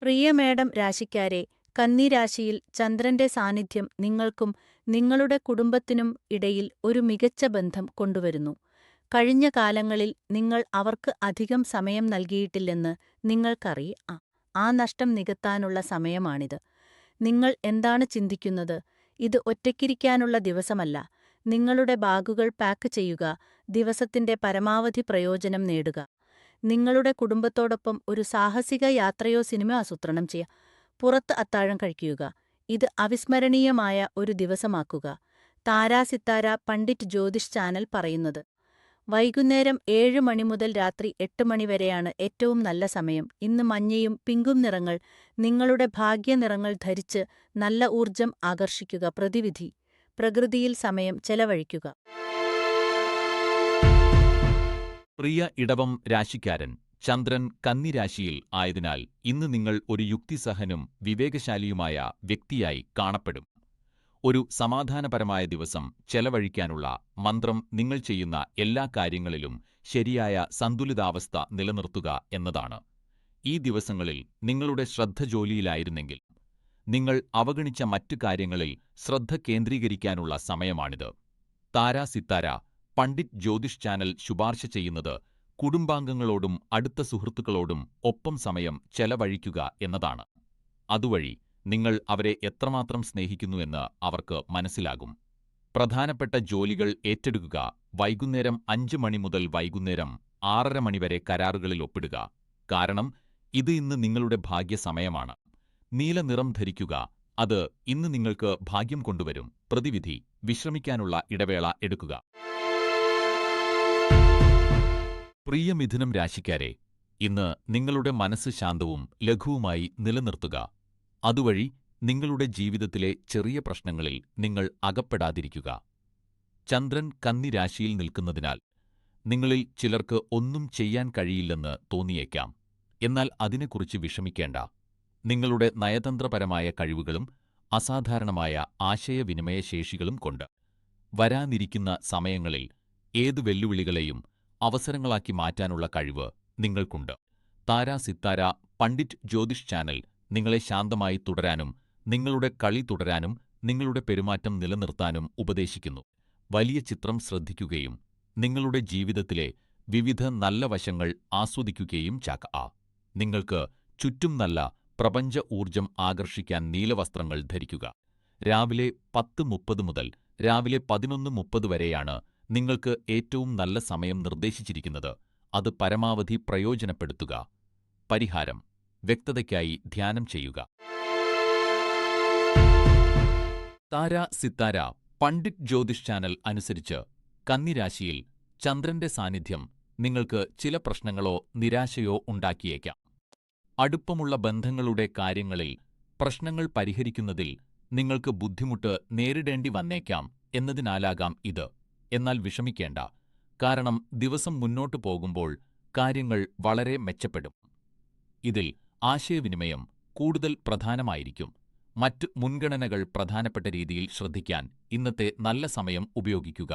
പ്രിയ madam രാശിക്കാരെ, കന്നി രാശിയിൽ ചന്ദ്രന്റെ സാന്നിധ്യം നിങ്ങൾക്കും നിങ്ങളുടെ കുടുംബത്തിനും ഇടയിൽ ഒരു മികച്ച ബന്ധം കൊണ്ടുവരുന്നു. കഴിഞ്ഞ കാലങ്ങളിൽ നിങ്ങൾ അവർക്ക് അധികം സമയം നൽകിയിട്ടില്ലെന്ന് നിങ്ങൾക്കറിയാം. ആ നഷ്ടം നികത്താനുള്ള സമയമാണിത്. നിങ്ങൾ എന്താണ് ചിന്തിക്കുന്നത്? ഇത് ഒറ്റയ്ക്കിരിക്കാനുള്ള ദിവസമല്ല. നിങ്ങളുടെ ബാഗുകൾ പാക്ക് ചെയ്യുക, ദിവസത്തിന്റെ പരമാവധി പ്രയോജനം നേടുക. നിങ്ങളുടെ കുടുംബത്തോടൊപ്പം ഒരു സാഹസിക യാത്രയോ സിനിമ ആസൂത്രണം ചെയ്യുക. പുറത്ത് അത്താഴം കഴിക്കുക. ഇത് അവിസ്മരണീയമായ ഒരു ദിവസമാക്കുക. താരാ സിത്താര പണ്ഡിറ്റ് ജ്യോതിഷ് ചാനൽ പറയുന്നത്. വൈകുന്നേരം 7 മണി മുതൽ രാത്രി 8 മണി വരെയാണ് ഏറ്റവും നല്ല സമയം. ഇന്ന് മഞ്ഞയും പിങ്കും നിറങ്ങൾ നിങ്ങളുടെ ഭാഗ്യ നിറങ്ങൾ ധരിച്ച് നല്ല ഊർജം ആകർഷിക്കുക. പ്രതിവിധി: പ്രകൃതിയിൽ സമയം ചെലവഴിക്കുക. പ്രിയ ഇടവം രാശിക്കാരൻ, ചന്ദ്രൻ കന്നി രാശിയിൽ ആയതിനാൽ ഇന്ന് നിങ്ങൾ ഒരു യുക്തിസഹനും വിവേകശാലിയുമായ വ്യക്തിയായി കാണപ്പെടും. ഒരു സമാധാനപരമായ ദിവസം ചെലവഴിക്കാനുള്ള മന്ത്രം നിങ്ങൾ ചെയ്യുന്ന എല്ലാ കാര്യങ്ങളിലും ശരിയായ സന്തുലിതാവസ്ഥ നിലനിർത്തുക എന്നതാണ്. ഈ ദിവസങ്ങളിൽ നിങ്ങളുടെ ശ്രദ്ധ ജോലിയിലായിരുന്നെങ്കിൽ നിങ്ങൾ അവഗണിച്ച മറ്റു കാര്യങ്ങളിൽ ശ്രദ്ധ കേന്ദ്രീകരിക്കാനുള്ള സമയമാണിത്. താരാ സിത്താര പണ്ഡിറ്റ് ജ്യോതിഷ് ചാനൽ ശുപാർശ ചെയ്യുന്നത് കുടുംബാംഗങ്ങളോടും അടുത്ത സുഹൃത്തുക്കളോടും ഒപ്പം സമയം ചെലവഴിക്കുക എന്നതാണ്. അതുവഴി നിങ്ങൾ അവരെ എത്രമാത്രം സ്നേഹിക്കുന്നുവെന്ന് അവർക്ക് മനസ്സിലാകും. പ്രധാനപ്പെട്ട ജോലികൾ ഏറ്റെടുക്കുക. വൈകുന്നേരം 5 മണി മുതൽ വൈകുന്നേരം 6:30 മണി വരെ കരാറുകളിൽ ഒപ്പിടുക. കാരണം ഇത് ഇന്ന് നിങ്ങളുടെ ഭാഗ്യ സമയമാണ്. നീല നിറം ധരിക്കുക. അത് ഇന്ന് നിങ്ങൾക്ക് ഭാഗ്യം കൊണ്ടുവരും. പ്രതിവിധി: വിശ്രമിക്കാനുള്ള ഇടവേള എടുക്കുക. പ്രിയ മിഥുനം രാശിക്കാരെ, ഇന്ന് നിങ്ങളുടെ മനസ്സ് ശാന്തവും ലഘുവുമായി നിലനിർത്തുക. അതുവഴി നിങ്ങളുടെ ജീവിതത്തിലെ ചെറിയ പ്രശ്നങ്ങളിൽ നിങ്ങൾ അകപ്പെടാതിരിക്കുക. ചന്ദ്രൻ കന്നി രാശിയിൽ നിൽക്കുന്നതിനാൽ നിങ്ങളിൽ ചിലർക്ക് ഒന്നും ചെയ്യാൻ കഴിയില്ലെന്ന് തോന്നിയേക്കാം. എന്നാൽ അതിനെക്കുറിച്ച് വിഷമിക്കേണ്ട. നിങ്ങളുടെ നയതന്ത്രപരമായ കഴിവുകളും അസാധാരണമായ ആശയവിനിമയ ശേഷികളും കൊണ്ട് വരാനിരിക്കുന്ന സമയങ്ങളിൽ ഏതു വെല്ലുവിളികളെയും അവസരങ്ങളാക്കി മാറ്റാനുള്ള കഴിവ് നിങ്ങൾക്കുണ്ട്. താരാ സിത്താര പണ്ഡിറ്റ് ജ്യോതിഷ് ചാനൽ നിങ്ങളെ ശാന്തമായി തുടരാനും നിങ്ങളുടെ കളി തുടരാനും നിങ്ങളുടെ പെരുമാറ്റം നിലനിർത്താനും ഉപദേശിക്കുന്നു. വലിയ ചിത്രം ശ്രദ്ധിക്കുകയും നിങ്ങളുടെ ജീവിതത്തിലെ വിവിധ നല്ല വശങ്ങൾ ആസ്വദിക്കുകയും ചാക്ക. നിങ്ങൾക്ക് ചുറ്റും നല്ല പ്രപഞ്ച ഊർജം ആകർഷിക്കാൻ നീലവസ്ത്രങ്ങൾ ധരിക്കുക. രാവിലെ 10:30 മുതൽ രാവിലെ 11:30 വരെയാണ് നിങ്ങൾക്ക് ഏറ്റവും നല്ല സമയം നിർദ്ദേശിച്ചിരിക്കുന്നത്. അത് പരമാവധി പ്രയോജനപ്പെടുത്തുക. പരിഹാരം: വ്യക്തതയ്ക്കായി ധ്യാനം ചെയ്യുക. താരാ സിത്താര പണ്ഡിറ്റ് ജ്യോതിഷ് ചാനൽ അനുസരിച്ച് കന്നിരാശിയിൽ ചന്ദ്രന്റെ സാന്നിധ്യം നിങ്ങൾക്ക് ചില പ്രശ്നങ്ങളോ നിരാശയോ ഉണ്ടാക്കിയേക്കാം. അടുപ്പമുള്ള ബന്ധങ്ങളുടെ കാര്യങ്ങളിൽ പ്രശ്നങ്ങൾ പരിഹരിക്കുന്നതിൽ നിങ്ങൾക്ക് ബുദ്ധിമുട്ട് നേരിടേണ്ടി വന്നേക്കാം എന്നതിനാലാകാം ഇത്. എന്നാൽ വിഷമിക്കേണ്ട. കാരണം ദിവസം മുന്നോട്ടു പോകുമ്പോൾ കാര്യങ്ങൾ വളരെ മെച്ചപ്പെടും. ഇതിൽ ആശയവിനിമയം കൂടുതൽ പ്രധാനമായിരിക്കും. മറ്റ് മുൻഗണനകൾ പ്രധാനപ്പെട്ട രീതിയിൽ ശ്രദ്ധിക്കാൻ ഇന്നത്തെ നല്ല സമയം ഉപയോഗിക്കുക.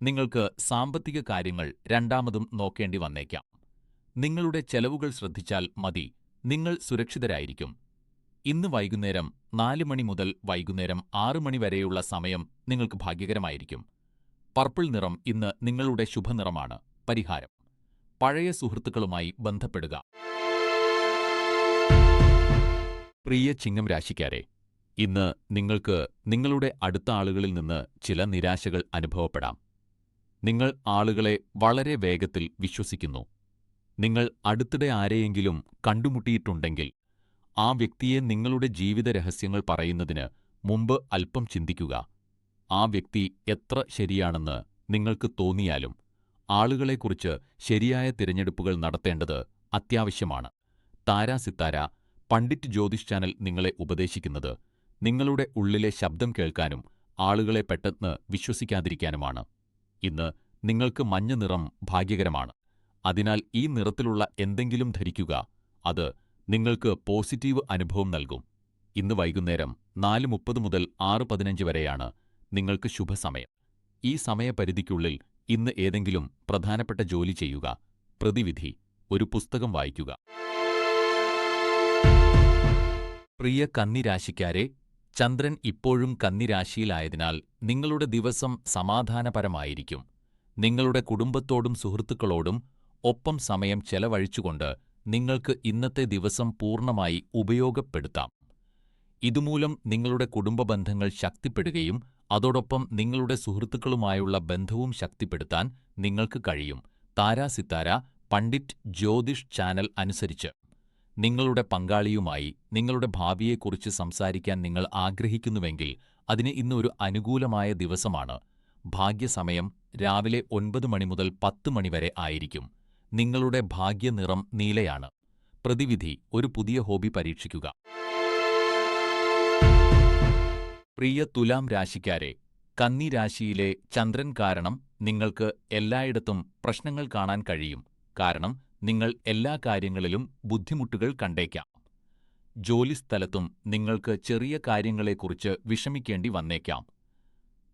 നിങ്ങൾക്ക് സാമ്പത്തിക കാര്യങ്ങൾ രണ്ടാമതും നോക്കേണ്ടി വന്നേക്കാം. നിങ്ങളുടെ ചെലവുകൾ ശ്രദ്ധിച്ചാൽ മതി. നിങ്ങൾ സുരക്ഷിതരായിരിക്കും. ഇന്ന് വൈകുന്നേരം 4 മണി മുതൽ വൈകുന്നേരം 6 മണി വരെയുള്ള സമയം നിങ്ങൾക്ക് ഭാഗ്യകരമായിരിക്കും. പർപ്പിൾ നിറം ഇന്ന് നിങ്ങളുടെ ശുഭനിറമാണ്. പരിഹാരം: പഴയ സുഹൃത്തുക്കളുമായി ബന്ധപ്പെടുക. പ്രിയ ചിങ്ങം രാശിക്കാരെ, ഇന്ന് നിങ്ങൾക്ക് നിങ്ങളുടെ അടുത്ത ആളുകളിൽ നിന്ന് ചില നിരാശകൾ അനുഭവപ്പെടാം. നിങ്ങൾ ആളുകളെ വളരെ വേഗത്തിൽ വിശ്വസിക്കുന്നു. നിങ്ങൾ അടുത്തിടെ ആരെയെങ്കിലും കണ്ടുമുട്ടിയിട്ടുണ്ടെങ്കിൽ ആ വ്യക്തിയെ നിങ്ങളുടെ ജീവിത രഹസ്യങ്ങൾ പറയുന്നതിന് മുമ്പ് അല്പം ചിന്തിക്കുക. ആ വ്യക്തി എത്ര ശരിയാണെന്ന് നിങ്ങൾക്ക് തോന്നിയാലും ആളുകളെക്കുറിച്ച് ശരിയായ തിരഞ്ഞെടുപ്പുകൾ നടത്തേണ്ടത് അത്യാവശ്യമാണ്. താരാ സിത്താര പണ്ഡിറ്റ് ജ്യോതിഷ് ചാനൽ നിങ്ങളെ ഉപദേശിക്കുന്നത് നിങ്ങളുടെ ഉള്ളിലെ ശബ്ദം കേൾക്കാനും ആളുകളെ പെട്ടെന്ന് വിശ്വസിക്കാതിരിക്കാനുമാണ്. ഇന്ന് നിങ്ങൾക്ക് മഞ്ഞ നിറം ഭാഗ്യകരമാണ്. അതിനാൽ ഈ നിറത്തിലുള്ള എന്തെങ്കിലും ധരിക്കുക. അത് നിങ്ങൾക്ക് പോസിറ്റീവ് അനുഭവം നൽകും. ഇന്ന് വൈകുന്നേരം 4:30 മുതൽ 6:15 വരെയാണ് നിങ്ങൾക്ക് ശുഭസമയം. ഈ സമയപരിധിക്കുള്ളിൽ ഇന്ന് ഏതെങ്കിലും പ്രധാനപ്പെട്ട ജോലി ചെയ്യുക. പ്രതിവിധി: ഒരു പുസ്തകം വായിക്കുക. പ്രിയ കന്നിരാശിക്കാരെ, ചന്ദ്രൻ ഇപ്പോഴും കന്നിരാശിയിലായതിനാൽ നിങ്ങളുടെ ദിവസം സമാധാനപരമായിരിക്കും. നിങ്ങളുടെ കുടുംബത്തോടും സുഹൃത്തുക്കളോടും ഒപ്പം സമയം ചെലവഴിച്ചുകൊണ്ട് നിങ്ങൾക്ക് ഇന്നത്തെ ദിവസം പൂർണ്ണമായി ഉപയോഗപ്പെടുത്താം. ഇതുമൂലം നിങ്ങളുടെ കുടുംബ ബന്ധങ്ങൾ ശക്തിപ്പെടുകയും അതോടൊപ്പം നിങ്ങളുടെ സുഹൃത്തുക്കളുമായുള്ള ബന്ധവും ശക്തിപ്പെടുത്താൻ നിങ്ങൾക്ക് കഴിയും. താരാസിത്താര പണ്ഡിറ്റ് ജ്യോതിഷ് ചാനൽ അനുസരിച്ച് നിങ്ങളുടെ പങ്കാളിയുമായി നിങ്ങളുടെ ഭാവിയെക്കുറിച്ച് സംസാരിക്കാൻ നിങ്ങൾ ആഗ്രഹിക്കുന്നുവെങ്കിൽ അതിന് ഇന്ന് ഒരു അനുകൂലമായ ദിവസമാണ്. ഭാഗ്യസമയം രാവിലെ 9 മണി മുതൽ 10 മണി വരെ ആയിരിക്കും. നിങ്ങളുടെ ഭാഗ്യനിറം നീലയാണ്. പ്രതിവിധി: ഒരു പുതിയ ഹോബി പരീക്ഷിക്കുക. പ്രിയ തുലാം രാശിക്കാരെ, കന്നി രാശിയിലെ ചന്ദ്രൻ കാരണം നിങ്ങൾക്ക് എല്ലായിടത്തും പ്രശ്നങ്ങൾ കാണാൻ കഴിയും. കാരണം നിങ്ങൾ എല്ലാ കാര്യങ്ങളിലും ബുദ്ധിമുട്ടുകൾ കണ്ടേക്കാം. ജോലിസ്ഥലത്തും നിങ്ങൾക്ക് ചെറിയ കാര്യങ്ങളെക്കുറിച്ച് വിഷമിക്കേണ്ടി വന്നേക്കാം.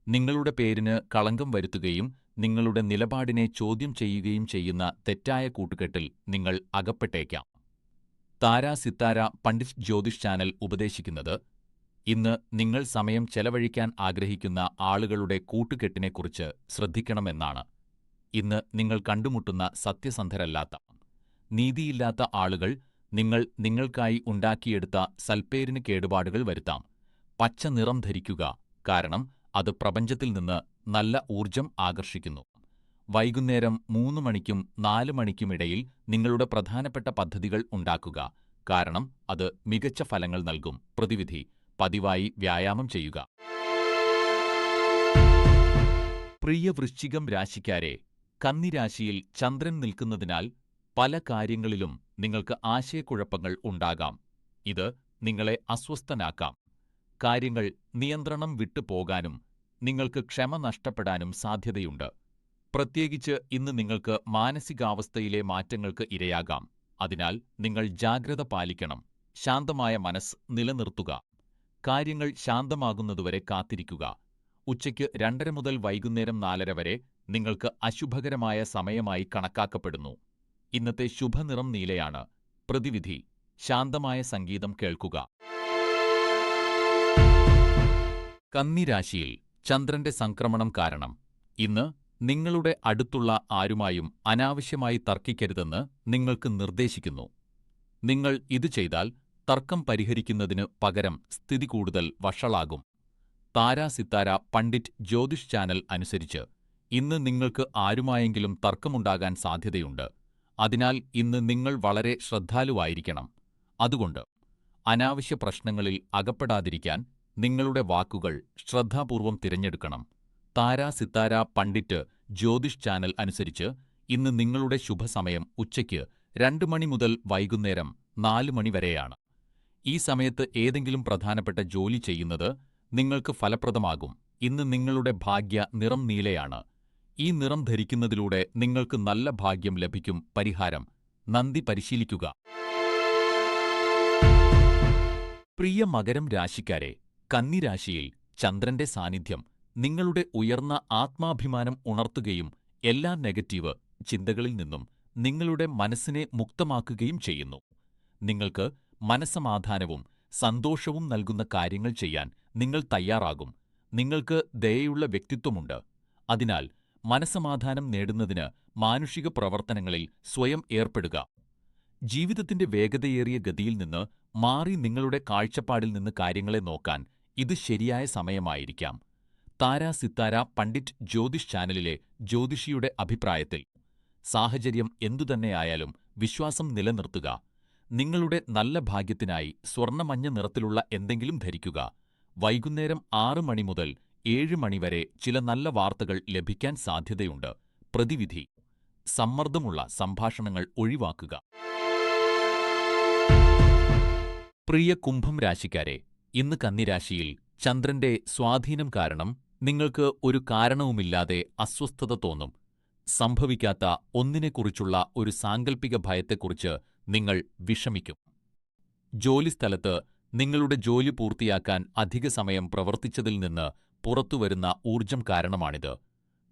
നിങ്ങളുടെ പേരിന് കളങ്കം വരുത്തുകയും നിങ്ങളുടെ നിലപാടിനെ ചോദ്യം ചെയ്യുകയും ചെയ്യുന്ന തെറ്റായ കൂട്ടുകെട്ടിൽ നിങ്ങൾ അകപ്പെട്ടേക്കാം. താരാസിത്താര പണ്ഡിറ്റ് ജ്യോതിഷ് ചാനൽ ഉപദേശിക്കുന്നത് ഇന്ന് നിങ്ങൾ സമയം ചെലവഴിക്കാൻ ആഗ്രഹിക്കുന്ന ആളുകളുടെ കൂട്ടുകെട്ടിനെക്കുറിച്ച് ശ്രദ്ധിക്കണമെന്നാണ്. ഇന്ന് നിങ്ങൾ കണ്ടുമുട്ടുന്ന സത്യസന്ധരല്ലാത്ത, നീതിയില്ലാത്ത ആളുകൾ നിങ്ങൾക്കായി ഉണ്ടാക്കിയെടുത്ത സൽപ്പേരിന് കേടുപാടുകൾ വരുത്താം. പച്ച നിറം ധരിക്കുക, കാരണം അത് പ്രപഞ്ചത്തിൽ നിന്ന് നല്ല ഊർജം ആകർഷിക്കുന്നു. വൈകുന്നേരം 3 മണിക്കും 4 മണിക്കുമിടയിൽ നിങ്ങളുടെ പ്രധാനപ്പെട്ട പദ്ധതികൾ ഉണ്ടാക്കുക, കാരണം അത് മികച്ച ഫലങ്ങൾ നൽകും. പ്രതിവിധി: പതിവായി വ്യായാമം ചെയ്യുക. പ്രിയ വൃശ്ചികം രാശിക്കാരെ, കന്നിരാശിയിൽ ചന്ദ്രൻ നിൽക്കുന്നതിനാൽ പല കാര്യങ്ങളിലും നിങ്ങൾക്ക് ആശയക്കുഴപ്പങ്ങൾ ഉണ്ടാകാം. ഇത് നിങ്ങളെ അസ്വസ്ഥനാക്കാം. കാര്യങ്ങൾ നിയന്ത്രണം വിട്ടു പോകാനും നിങ്ങൾക്ക് ക്ഷമ നഷ്ടപ്പെടാനും സാധ്യതയുണ്ട്. പ്രത്യേകിച്ച് ഇന്ന് നിങ്ങൾക്ക് മാനസികാവസ്ഥയിലെ മാറ്റങ്ങൾക്ക് ഇരയാകാം. അതിനാൽ നിങ്ങൾ ജാഗ്രത പാലിക്കണം. ശാന്തമായ മനസ്സ് നിലനിർത്തുക. കാര്യങ്ങൾ ശാന്തമാകുന്നതുവരെ കാത്തിരിക്കുക. ഉച്ചയ്ക്ക് 2:30 മുതൽ വൈകുന്നേരം 4:30 വരെ നിങ്ങൾക്ക് അശുഭകരമായ സമയമായി കണക്കാക്കപ്പെടുന്നു. ഇന്നത്തെ ശുഭനിറം നീലയാണ്. പ്രതിവിധി: ശാന്തമായ സംഗീതം കേൾക്കുക. കന്നിരാശിയിൽ ചന്ദ്രന്റെ സംക്രമണം കാരണം ഇന്ന് നിങ്ങളുടെ അടുത്തുള്ള ആരുമായും അനാവശ്യമായി തർക്കിക്കരുതെന്ന് നിങ്ങൾക്ക് നിർദ്ദേശിക്കുന്നു. നിങ്ങൾ ഇത് ചെയ്താൽ തർക്കം പരിഹരിക്കുന്നതിനു പകരം സ്ഥിതി കൂടുതൽ വഷളാകും. താരാസിത്താര പണ്ഡിറ്റ് ജ്യോതിഷ് ചാനൽ അനുസരിച്ച് ഇന്ന് നിങ്ങൾക്ക് ആരുമായെങ്കിലും തർക്കമുണ്ടാകാൻ സാധ്യതയുണ്ട്. അതിനാൽ ഇന്ന് നിങ്ങൾ വളരെ ശ്രദ്ധാലുവായിരിക്കണം. അതുകൊണ്ട് അനാവശ്യ പ്രശ്നങ്ങളിൽ അകപ്പെടാതിരിക്കാൻ നിങ്ങളുടെ വാക്കുകൾ ശ്രദ്ധാപൂർവം തിരഞ്ഞെടുക്കണം. താരാസിത്താര പണ്ഡിറ്റ് ജ്യോതിഷ് ചാനൽ അനുസരിച്ച് ഇന്ന് നിങ്ങളുടെ ശുഭസമയം ഉച്ചയ്ക്ക് 2 മണി മുതൽ വൈകുന്നേരം 4 മണി വരെയാണ്. ഈ സമയത്ത് ഏതെങ്കിലും പ്രധാനപ്പെട്ട ജോലി ചെയ്യുന്നത് നിങ്ങൾക്ക് ഫലപ്രദമാകും. ഇന്ന് നിങ്ങളുടെ ഭാഗ്യ നിറം നീലയാണ്. ഈ നിറം ധരിക്കുന്നതിലൂടെ നിങ്ങൾക്ക് നല്ല ഭാഗ്യം ലഭിക്കും. പരിഹാരം: നന്ദി പരിശീലിക്കുക. പ്രിയ മകരം രാശിക്കാരെ, കന്നിരാശിയിൽ ചന്ദ്രന്റെ സാന്നിധ്യം നിങ്ങളുടെ ഉയർന്ന ആത്മാഭിമാനം ഉണർത്തുകയും എല്ലാ നെഗറ്റീവ് ചിന്തകളിൽ നിന്നും നിങ്ങളുടെ മനസ്സിനെ മുക്തമാക്കുകയും ചെയ്യുന്നു. നിങ്ങൾക്ക് മനസ്സമാധാനവും സന്തോഷവും നൽകുന്ന കാര്യങ്ങൾ ചെയ്യാൻ നിങ്ങൾ തയ്യാറാകും. നിങ്ങൾക്ക് ദയയുള്ള വ്യക്തിത്വമുണ്ട്. അതിനാൽ മനസ്സമാധാനം നേടുന്നതിന് മാനുഷിക പ്രവർത്തനങ്ങളിൽ സ്വയം ഏർപ്പെടുക. ജീവിതത്തിന്റെ വേഗതയേറിയ ഗതിയിൽ നിന്ന് മാറി നിങ്ങളുടെ കാഴ്ചപ്പാടിൽ നിന്ന് കാര്യങ്ങളെ നോക്കാൻ ഇത് ശരിയായ സമയമായിരിക്കാം. താരാസിത്താര പണ്ഡിറ്റ് ജ്യോതിഷ് ചാനലിലെ ജ്യോതിഷിയുടെ അഭിപ്രായത്തിൽ സാഹചര്യം എന്തുതന്നെയായാലും വിശ്വാസം നിലനിർത്തുക. നിങ്ങളുടെ നല്ല ഭാഗ്യത്തിനായി സ്വർണ്ണമഞ്ഞ നിറത്തിലുള്ള എന്തെങ്കിലും ധരിക്കുക. വൈകുന്നേരം 6 മണി മുതൽ 7 മണി വരെ ചില നല്ല വാർത്തകൾ ലഭിക്കാൻ സാധ്യതയുണ്ട്. പ്രതിവിധി: സമ്മർദ്ദമുള്ള സംഭാഷണങ്ങൾ ഒഴിവാക്കുക. പ്രിയ കുംഭം രാശിക്കാരെ, ഇന്ന് കന്നിരാശിയിൽ ചന്ദ്രന്റെ സ്വാധീനം കാരണം നിങ്ങൾക്ക് ഒരു കാരണവുമില്ലാതെ അസ്വസ്ഥത തോന്നും. സംഭവിക്കാത്ത ഒന്നിനെക്കുറിച്ചുള്ള ഒരു സാങ്കൽപ്പിക ഭയത്തെക്കുറിച്ച് നിങ്ങൾ വിഷമിക്കും. ജോലിസ്ഥലത്ത് നിങ്ങളുടെ ജോലി പൂർത്തിയാക്കാൻ അധിക സമയം പ്രവർത്തിച്ചതിൽ നിന്ന് പുറത്തുവരുന്ന ഊർജം കാരണമാണിത്.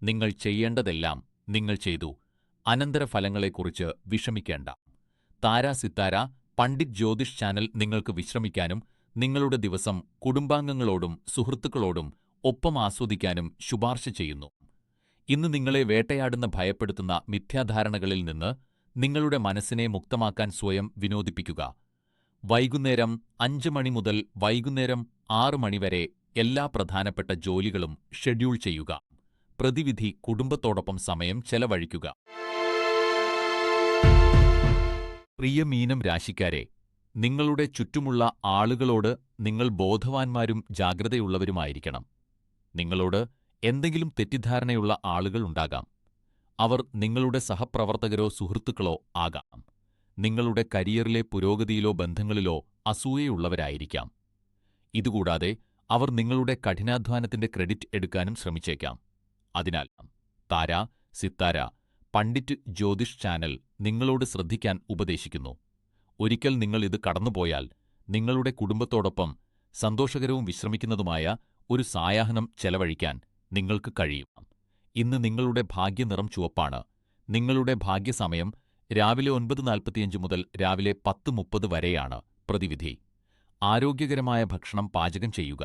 നിങ്ങൾ ചെയ്യേണ്ടതെല്ലാം നിങ്ങൾ ചെയ്തു. അനന്തരഫലങ്ങളെക്കുറിച്ച് വിഷമിക്കേണ്ട. താരാസിത്താര പണ്ഡിറ്റ് ജ്യോതിഷ് ചാനൽ നിങ്ങൾക്ക് വിശ്രമിക്കാനും നിങ്ങളുടെ ദിവസം കുടുംബാംഗങ്ങളോടും സുഹൃത്തുക്കളോടും ഒപ്പം ആസ്വദിക്കാനും ശുപാർശ ചെയ്യുന്നു. ഇന്ന് നിങ്ങളെ വേട്ടയാടുന്ന ഭയപ്പെടുത്തുന്ന മിഥ്യാധാരണകളിൽ നിന്ന് നിങ്ങളുടെ മനസ്സിനെ മുക്തമാക്കാൻ സ്വയം വിനോദിപ്പിക്കുക. വൈകുന്നേരം 5 മണി മുതൽ വൈകുന്നേരം 6 മണി വരെ എല്ലാ പ്രധാനപ്പെട്ട ജോലികളും ഷെഡ്യൂൾ ചെയ്യുക. പ്രതിവിധി കുടുംബത്തോടൊപ്പം സമയം ചെലവഴിക്കുക. പ്രിയ മീനം രാശിക്കാരെ, നിങ്ങളുടെ ചുറ്റുമുള്ള ആളുകളോട് നിങ്ങൾ ബോധവാന്മാരും ജാഗ്രതയുള്ളവരുമായിരിക്കണം. നിങ്ങളോട് എന്തെങ്കിലും തെറ്റിദ്ധാരണയുള്ള ആളുകൾ ഉണ്ടാകാം. അവർ നിങ്ങളുടെ സഹപ്രവർത്തകരോ സുഹൃത്തുക്കളോ ആകാം. നിങ്ങളുടെ കരിയറിലെ പുരോഗതിയിലോ ബന്ധങ്ങളിലോ അസൂയയുള്ളവരായിരിക്കാം. ഇതുകൂടാതെ അവർ നിങ്ങളുടെ കഠിനാധ്വാനത്തിന്റെ ക്രെഡിറ്റ് എടുക്കാനും ശ്രമിച്ചേക്കാം. അതിനാൽ താര, സിത്താര, പണ്ഡിറ്റ് ജ്യോതിഷ് ചാനൽ നിങ്ങളോട് ശ്രദ്ധിക്കാൻ ഉപദേശിക്കുന്നു. ഒരിക്കൽ നിങ്ങൾ ഇത് കടന്നുപോയാൽ നിങ്ങളുടെ കുടുംബത്തോടൊപ്പം സന്തോഷകരവും വിശ്രമിക്കുന്നതുമായ ഒരു സായാഹ്നം ചെലവഴിക്കാൻ നിങ്ങൾക്ക് കഴിയും. ഇന്ന് നിങ്ങളുടെ ഭാഗ്യനിറം ചുവപ്പാണ്. നിങ്ങളുടെ ഭാഗ്യസമയം രാവിലെ 9:45 മുതൽ രാവിലെ 10:30 വരെയാണ്. പ്രതിവിധി: ആരോഗ്യകരമായ ഭക്ഷണം പാചകം ചെയ്യുക.